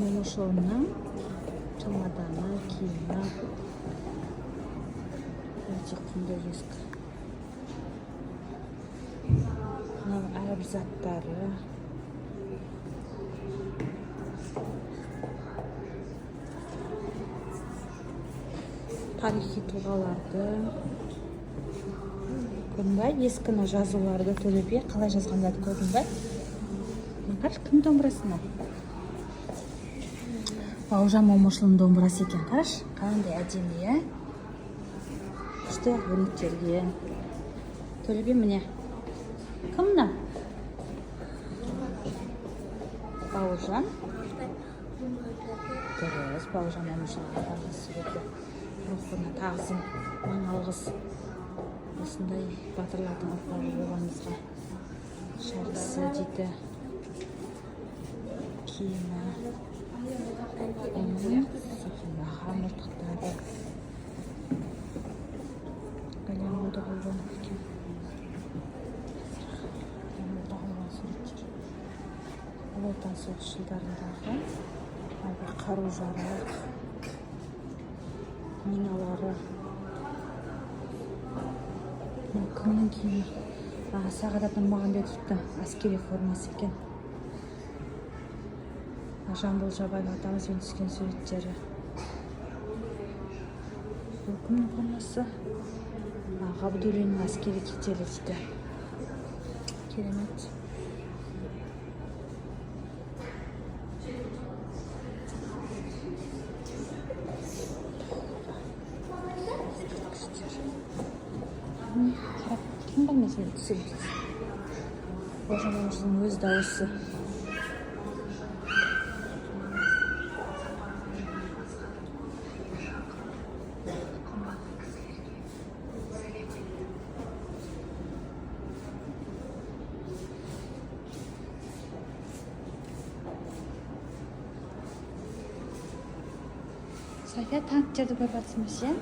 Momosho'ning чемоданы, kiyimi. Өте құнды ескі. Мынау әрбір заттары. Тарихи тұлғаларды. Көрдің бе? Ескіні жазуларды Төле би қалай жазғандарды көрдің бе? Қараш, кім домбырасы мынау? Бауыржан Момышұлының домбырасы екен, қараш. Қандай әдемі, иә? Күшті өрнектерге. Төле би міне. Кім мына? Бауыржан. Дұрыс, Бауыржан Момышұлының ағасы суреті. Рухына тағзым, мың алғыс. Осындай батырлардың ұрпағы болғанымызға. Шарысы дейді. Киімі. Оның сақындағы мұртықтары. Галямода Голжанов екен. Галямода Голжанов суреттер. Ұлы Отан соғыс жылдарындағы қару-жарақ, миналары. Кімнің киімі? Сағадат Нұрмағамбетовтың әскери формасы екен. Жамбыл Жабаев атамызбен түскен суреттері. Бұл кімнің формасы? Ғабдуллиннің әскери кителі дейді. Керемет. Кім білмесін түсірді? Бауыржан Момышұлының өз дауысы. София, танктерді көріп жатсың ба сен?